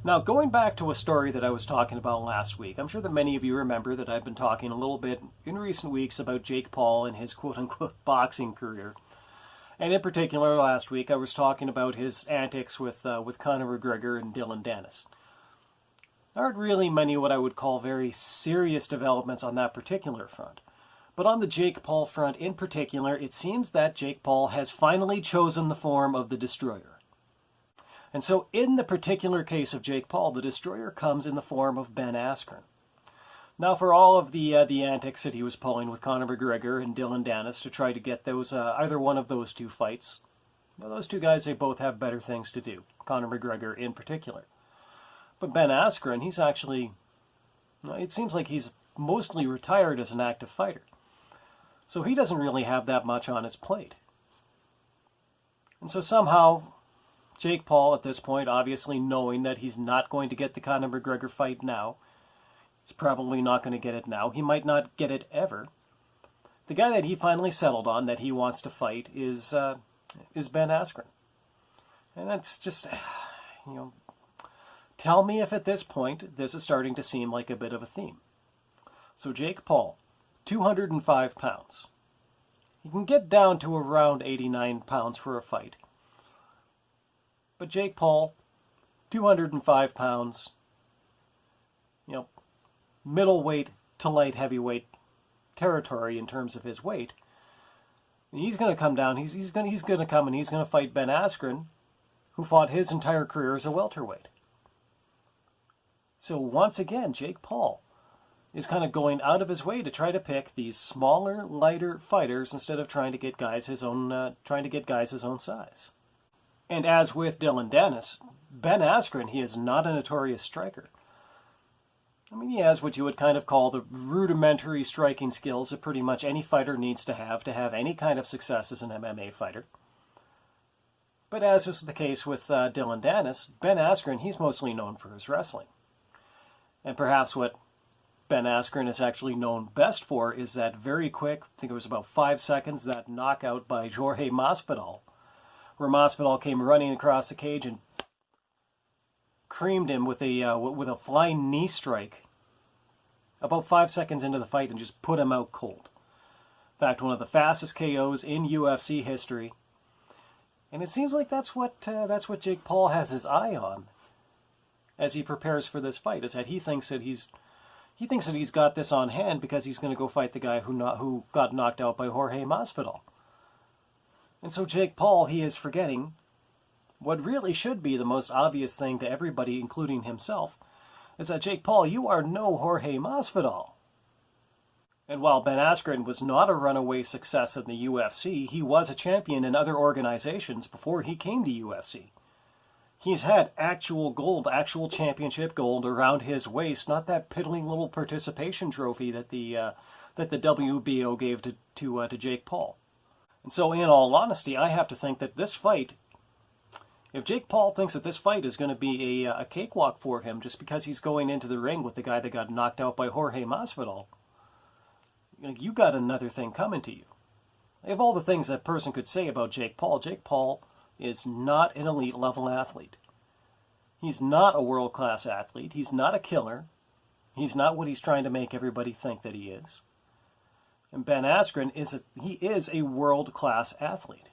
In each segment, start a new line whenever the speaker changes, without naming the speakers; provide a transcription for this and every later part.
Now, going back to a story that I was talking about last week, I'm sure that many of you remember that I've been talking a little bit in recent weeks about Jake Paul and his quote-unquote boxing career. And in particular, last week, I was talking about his antics with Conor McGregor and Dillon Danis. There aren't really many what I would call very serious developments on that particular front. But on the Jake Paul front in particular, it seems that Jake Paul has finally chosen the form of the destroyer. And so in the particular case of Jake Paul, the destroyer comes in the form of Ben Askren. Now, for all of the antics that he was pulling with Conor McGregor and Dillon Danis to try to get those either one of those two fights, those two guys, they both have better things to do, Conor McGregor in particular. But Ben Askren, he's actually, it seems like he's mostly retired as an active fighter. So he doesn't really have that much on his plate. And so somehow Jake Paul, at this point, obviously knowing that he's not going to get the Conor McGregor fight now, he's probably not going to get it now. He might not get it ever. The guy that he finally settled on that he wants to fight is Ben Askren. And that's just, tell me if at this point this is starting to seem like a bit of a theme. So Jake Paul, 205 pounds. He can get down to around 89 pounds for a fight. But Jake Paul, 205 pounds, middleweight to light heavyweight territory in terms of his weight. He's going to come down. He's going to come and he's going to fight Ben Askren, who fought his entire career as a welterweight. So once again, Jake Paul is kind of going out of his way to try to pick these smaller, lighter fighters instead of trying to get guys his own size. And as with Dillon Danis, Ben Askren, he is not a notorious striker. I mean, he has what you would kind of call the rudimentary striking skills that pretty much any fighter needs to have any kind of success as an MMA fighter. But as is the case with Dillon Danis, Ben Askren, he's mostly known for his wrestling. And perhaps what Ben Askren is actually known best for is that very quick, I think it was about 5 seconds, that knockout by Jorge Masvidal, where Masvidal came running across the cage and creamed him with a flying knee strike about 5 seconds into the fight and just put him out cold. In fact, one of the fastest KOs in UFC history. And it seems like that's what Jake Paul has his eye on as he prepares for this fight. Is that he thinks that he's got this on hand because he's going to go fight the guy who got knocked out by Jorge Masvidal. And so Jake Paul, he is forgetting what really should be the most obvious thing to everybody, including himself, is that Jake Paul, you are no Jorge Masvidal. And while Ben Askren was not a runaway success in the UFC, he was a champion in other organizations before he came to UFC. He's had actual gold, actual championship gold around his waist, not that piddling little participation trophy that the WBO gave to Jake Paul. And so, in all honesty, I have to think that this fight, if Jake Paul thinks that this fight is going to be a cakewalk for him just because he's going into the ring with the guy that got knocked out by Jorge Masvidal, you got another thing coming to you. Of all the things that person could say about Jake Paul is not an elite level athlete. He's not a world-class athlete. He's not a killer. He's not what he's trying to make everybody think that he is. And Ben Askren is a world-class athlete.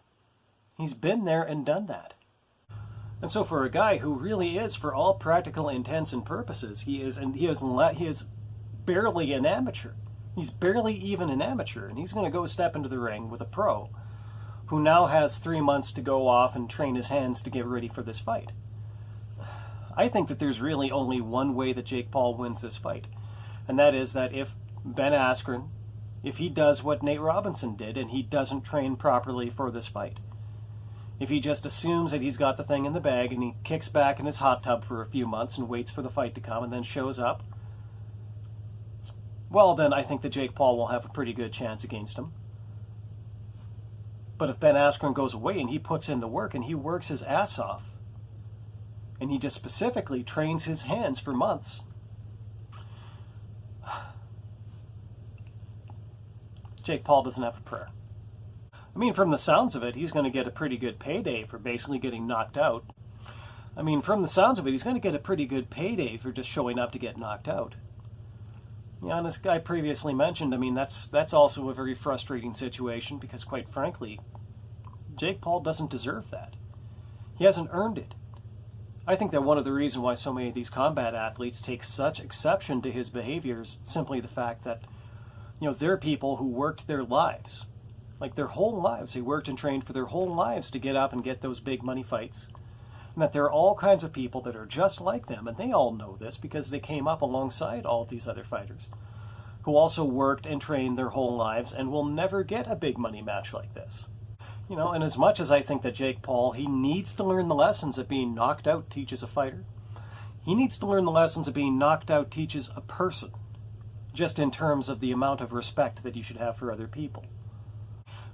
He's been there and done that. And so for a guy who really is, for all practical intents and purposes, he is barely an amateur. He's barely even an amateur, and he's going to go step into the ring with a pro who now has 3 months to go off and train his hands to get ready for this fight. I think that there's really only one way that Jake Paul wins this fight, and that is that if Ben Askren, if he does what Nate Robinson did and he doesn't train properly for this fight, if he just assumes that he's got the thing in the bag and he kicks back in his hot tub for a few months and waits for the fight to come and then shows up, well, then I think that Jake Paul will have a pretty good chance against him. But if Ben Askren goes away and he puts in the work and he works his ass off, and he just specifically trains his hands for months, Jake Paul doesn't have a prayer. I mean, from the sounds of it, he's going to get a pretty good payday for basically getting knocked out. I mean, from the sounds of it, he's going to get a pretty good payday for just showing up to get knocked out. Yeah, and as I previously mentioned, I mean, that's also a very frustrating situation because, quite frankly, Jake Paul doesn't deserve that. He hasn't earned it. I think that one of the reasons why so many of these combat athletes take such exception to his behavior is simply the fact that, they're people who worked their lives. Like their whole lives. They worked and trained for their whole lives to get up and get those big money fights. And that there are all kinds of people that are just like them, and they all know this because they came up alongside all of these other fighters who also worked and trained their whole lives and will never get a big money match like this. And as much as I think that Jake Paul, he needs to learn the lessons that being knocked out teaches a fighter, he needs to learn the lessons that being knocked out teaches a person, just in terms of the amount of respect that you should have for other people.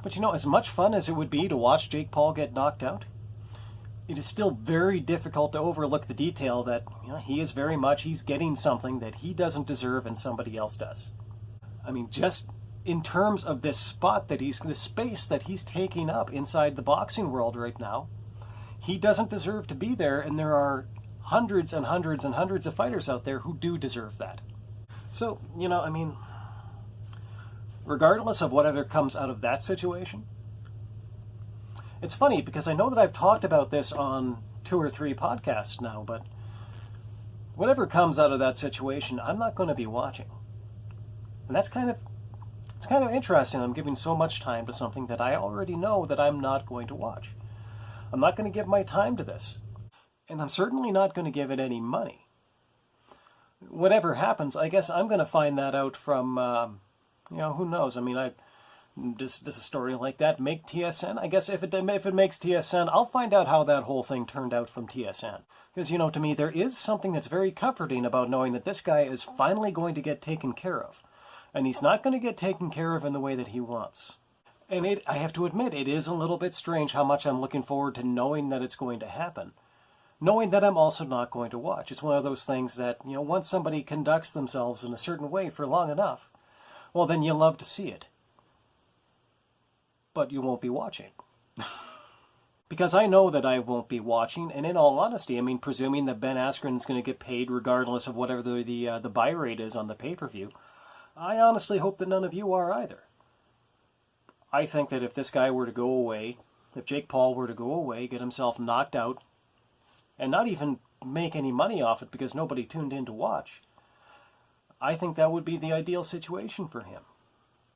But as much fun as it would be to watch Jake Paul get knocked out, it is still very difficult to overlook the detail that he's getting something that he doesn't deserve and somebody else does. I mean, just in terms of this space that he's taking up inside the boxing world right now, he doesn't deserve to be there, and there are hundreds and hundreds and hundreds of fighters out there who do deserve that. So, regardless of whatever comes out of that situation, it's funny because I know that I've talked about this on 2 or 3 podcasts now, but whatever comes out of that situation, I'm not going to be watching. And it's kind of interesting. I'm giving so much time to something that I already know that I'm not going to watch. I'm not going to give my time to this. And I'm certainly not going to give it any money. Whatever happens, I guess I'm going to find that out from, who knows? I mean, does a story like that make TSN? I guess if it makes TSN, I'll find out how that whole thing turned out from TSN. Because, to me, there is something that's very comforting about knowing that this guy is finally going to get taken care of. And he's not going to get taken care of in the way that he wants. And I have to admit, it is a little bit strange how much I'm looking forward to knowing that it's going to happen. Knowing that I'm also not going to watch. It's one of those things that, once somebody conducts themselves in a certain way for long enough, well, then you love to see it. But you won't be watching. Because I know that I won't be watching, and in all honesty, I mean, presuming that Ben Askren is going to get paid regardless of whatever the buy rate is on the pay-per-view, I honestly hope that none of you are either. I think that if this guy were to go away, if Jake Paul were to go away, get himself knocked out, and not even make any money off it because nobody tuned in to watch, I think that would be the ideal situation for him.